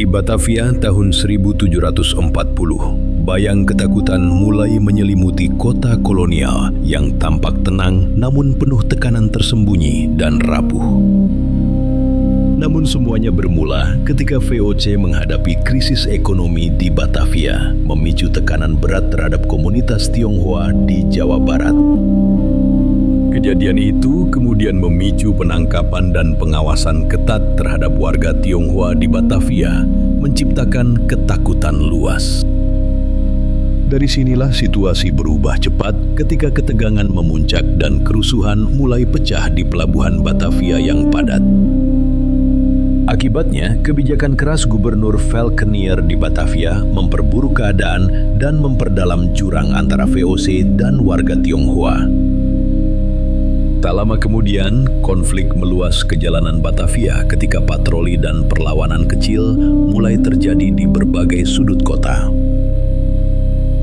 Di Batavia tahun 1740, bayang ketakutan mulai menyelimuti kota kolonial yang tampak tenang namun penuh tekanan tersembunyi dan rapuh. Namun semuanya bermula ketika VOC menghadapi krisis ekonomi di Batavia, memicu tekanan berat terhadap komunitas Tionghoa di Jawa Barat. Kejadian itu kemudian memicu penangkapan dan pengawasan ketat terhadap warga Tionghoa di Batavia, menciptakan ketakutan luas. Dari sinilah situasi berubah cepat ketika ketegangan memuncak dan kerusuhan mulai pecah di pelabuhan Batavia yang padat. Akibatnya, kebijakan keras Gubernur Falkenier di Batavia memperburuk keadaan dan memperdalam jurang antara VOC dan warga Tionghoa. Tak lama kemudian, konflik meluas ke jalanan Batavia ketika patroli dan perlawanan kecil mulai terjadi di berbagai sudut kota.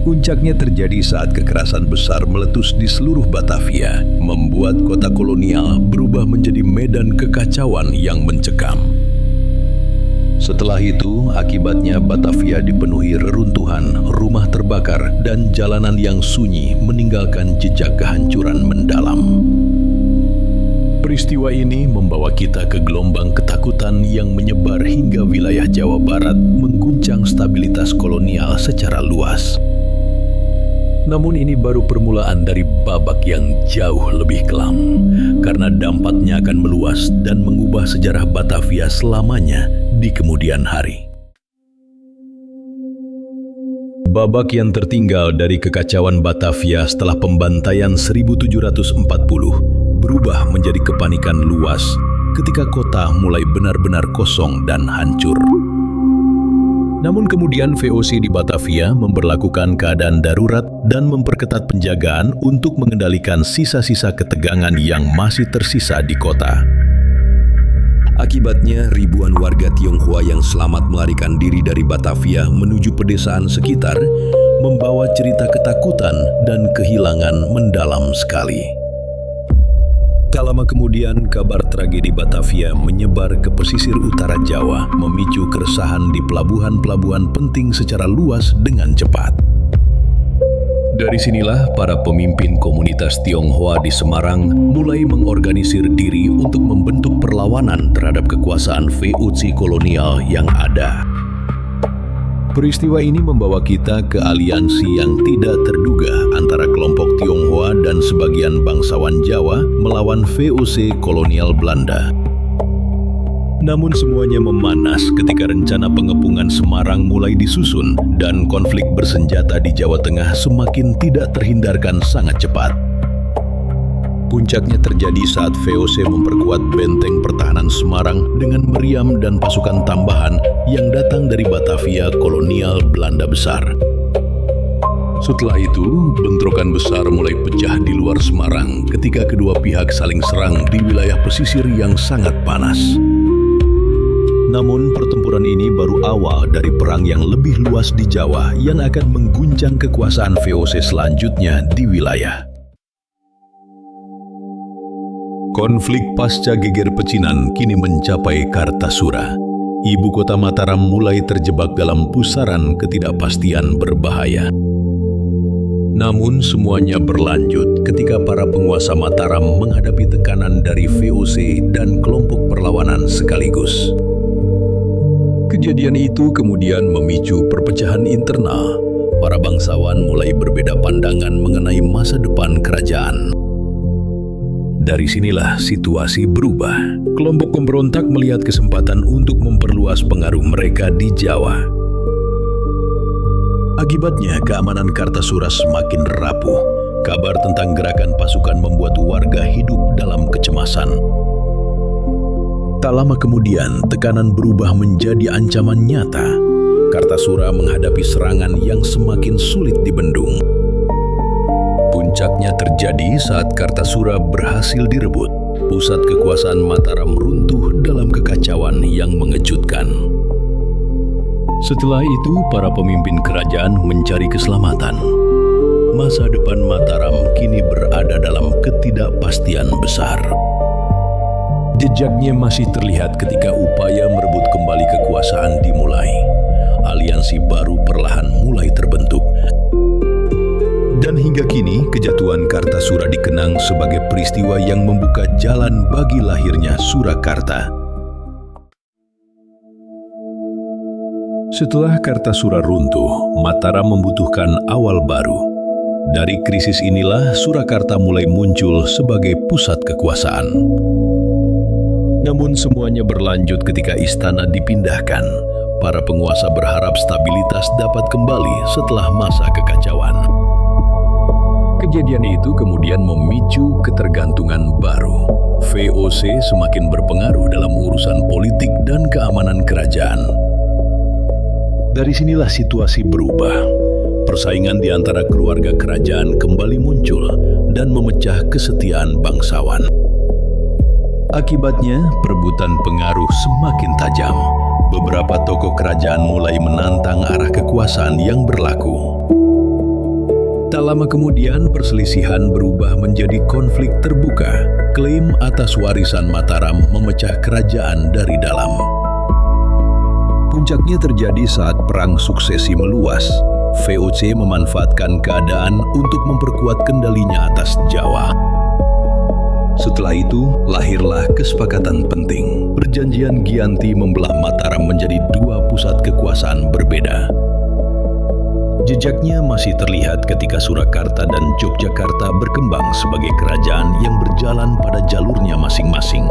Puncaknya terjadi saat kekerasan besar meletus di seluruh Batavia, membuat kota kolonial berubah menjadi medan kekacauan yang mencekam. Setelah itu, akibatnya Batavia dipenuhi reruntuhan, rumah terbakar, dan jalanan yang sunyi meninggalkan jejak kehancuran mendalam. Peristiwa ini membawa kita ke gelombang ketakutan yang menyebar hingga wilayah Jawa Barat, mengguncang stabilitas kolonial secara luas. Namun ini baru permulaan dari babak yang jauh lebih kelam, karena dampaknya akan meluas dan mengubah sejarah Batavia selamanya di kemudian hari. Babak yang tertinggal dari kekacauan Batavia setelah pembantaian 1740 berubah menjadi kepanikan luas ketika kota mulai benar-benar kosong dan hancur. Namun kemudian VOC di Batavia memberlakukan keadaan darurat dan memperketat penjagaan untuk mengendalikan sisa-sisa ketegangan yang masih tersisa di kota. Akibatnya, ribuan warga Tionghoa yang selamat melarikan diri dari Batavia menuju pedesaan sekitar membawa cerita ketakutan dan kehilangan mendalam sekali. Tak lama kemudian, kabar tragedi Batavia menyebar ke pesisir utara Jawa, memicu keresahan di pelabuhan-pelabuhan penting secara luas dengan cepat. Dari sinilah para pemimpin komunitas Tionghoa di Semarang mulai mengorganisir diri untuk membentuk perlawanan terhadap kekuasaan VOC kolonial yang ada. Peristiwa ini membawa kita ke aliansi yang tidak terduga antara kelompok Tionghoa dan sebagian bangsawan Jawa melawan VOC kolonial Belanda. Namun semuanya memanas ketika rencana pengepungan Semarang mulai disusun dan konflik bersenjata di Jawa Tengah semakin tidak terhindarkan sangat cepat. Puncaknya terjadi saat VOC memperkuat benteng pertahanan Semarang dengan meriam dan pasukan tambahan yang datang dari Batavia kolonial Belanda besar. Setelah itu, bentrokan besar mulai pecah di luar Semarang ketika kedua pihak saling serang di wilayah pesisir yang sangat panas. Namun, pertempuran ini baru awal dari perang yang lebih luas di Jawa yang akan mengguncang kekuasaan VOC selanjutnya di wilayah. Konflik pasca geger pecinan kini mencapai Kartasura. Ibu kota Mataram mulai terjebak dalam pusaran ketidakpastian berbahaya. Namun semuanya berlanjut ketika para penguasa Mataram menghadapi tekanan dari VOC dan kelompok perlawanan sekaligus. Kejadian itu kemudian memicu perpecahan internal. Para bangsawan mulai berbeda pandangan mengenai masa depan kerajaan. Dari sinilah situasi berubah. Kelompok pemberontak melihat kesempatan untuk memperluas pengaruh mereka di Jawa. Akibatnya, keamanan Kartasura semakin rapuh. Kabar tentang gerakan pasukan membuat warga hidup dalam kecemasan. Tak lama kemudian, tekanan berubah menjadi ancaman nyata. Kartasura menghadapi serangan yang semakin sulit dibendung. Puncaknya terjadi saat Kartasura berhasil direbut. Pusat kekuasaan Mataram runtuh dalam kekacauan yang mengejutkan. Setelah itu, para pemimpin kerajaan mencari keselamatan. Masa depan Mataram kini berada dalam ketidakpastian besar. Jejaknya masih terlihat ketika upaya merebut kembali kekuasaan dimulai. Aliansi baru perlahan mulai terbentuk. Dan hingga kini, kejatuhan Kartasura dikenang sebagai peristiwa yang membuka jalan bagi lahirnya Surakarta. Setelah Kartasura runtuh, Mataram membutuhkan awal baru. Dari krisis inilah Surakarta mulai muncul sebagai pusat kekuasaan. Namun semuanya berlanjut ketika istana dipindahkan. Para penguasa berharap stabilitas dapat kembali setelah masa kekacauan. Kejadian itu kemudian memicu ketergantungan baru. VOC semakin berpengaruh dalam urusan politik dan keamanan kerajaan. Dari sinilah situasi berubah. Persaingan di antara keluarga kerajaan kembali muncul dan memecah kesetiaan bangsawan. Akibatnya, perebutan pengaruh semakin tajam. Beberapa tokoh kerajaan mulai menantang arah kekuasaan yang berlaku. Tak lama kemudian, perselisihan berubah menjadi konflik terbuka. Klaim atas warisan Mataram memecah kerajaan dari dalam. Puncaknya terjadi saat perang suksesi meluas. VOC memanfaatkan keadaan untuk memperkuat kendalinya atas Jawa. Setelah itu, lahirlah kesepakatan penting. Perjanjian Giyanti membelah Mataram menjadi dua pusat kekuasaan berbeda. Jejaknya masih terlihat ketika Surakarta dan Yogyakarta berkembang sebagai kerajaan yang berjalan pada jalurnya masing-masing.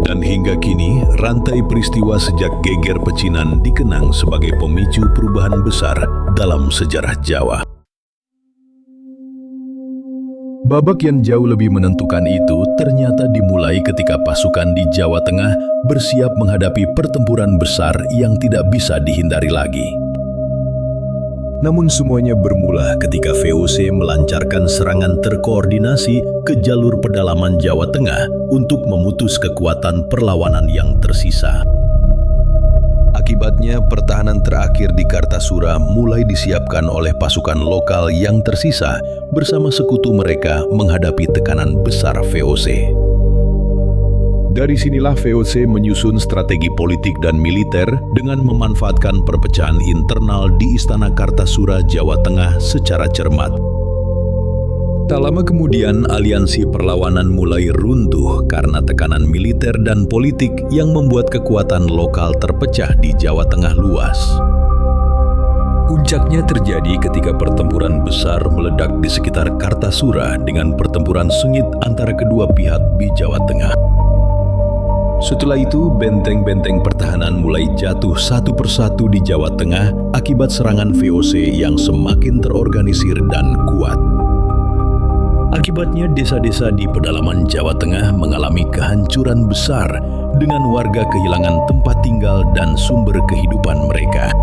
Dan hingga kini, rantai peristiwa sejak Geger Pecinan dikenang sebagai pemicu perubahan besar dalam sejarah Jawa. Babak yang jauh lebih menentukan itu ternyata dimulai ketika pasukan di Jawa Tengah bersiap menghadapi pertempuran besar yang tidak bisa dihindari lagi. Namun semuanya bermula ketika VOC melancarkan serangan terkoordinasi ke jalur pedalaman Jawa Tengah untuk memutus kekuatan perlawanan yang tersisa. Akibatnya, pertahanan terakhir di Kartasura mulai disiapkan oleh pasukan lokal yang tersisa bersama sekutu mereka menghadapi tekanan besar VOC. Dari sinilah VOC menyusun strategi politik dan militer dengan memanfaatkan perpecahan internal di Istana Kartasura, Jawa Tengah secara cermat. Tak lama kemudian, aliansi perlawanan mulai runtuh karena tekanan militer dan politik yang membuat kekuatan lokal terpecah di Jawa Tengah luas. Puncaknya terjadi ketika pertempuran besar meledak di sekitar Kartasura dengan pertempuran sengit antara kedua pihak di Jawa Tengah. Setelah itu, benteng-benteng pertahanan mulai jatuh satu persatu di Jawa Tengah akibat serangan VOC yang semakin terorganisir dan kuat. Akibatnya, desa-desa di pedalaman Jawa Tengah mengalami kehancuran besar dengan warga kehilangan tempat tinggal dan sumber kehidupan mereka.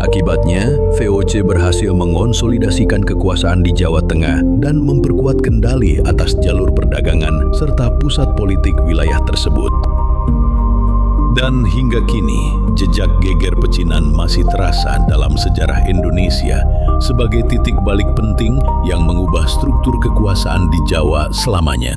Akibatnya, VOC berhasil mengonsolidasikan kekuasaan di Jawa Tengah dan memperkuat kendali atas jalur perdagangan serta pusat politik wilayah tersebut. Dan hingga kini, jejak Geger Pecinan masih terasa dalam sejarah Indonesia sebagai titik balik penting yang mengubah struktur kekuasaan di Jawa selamanya.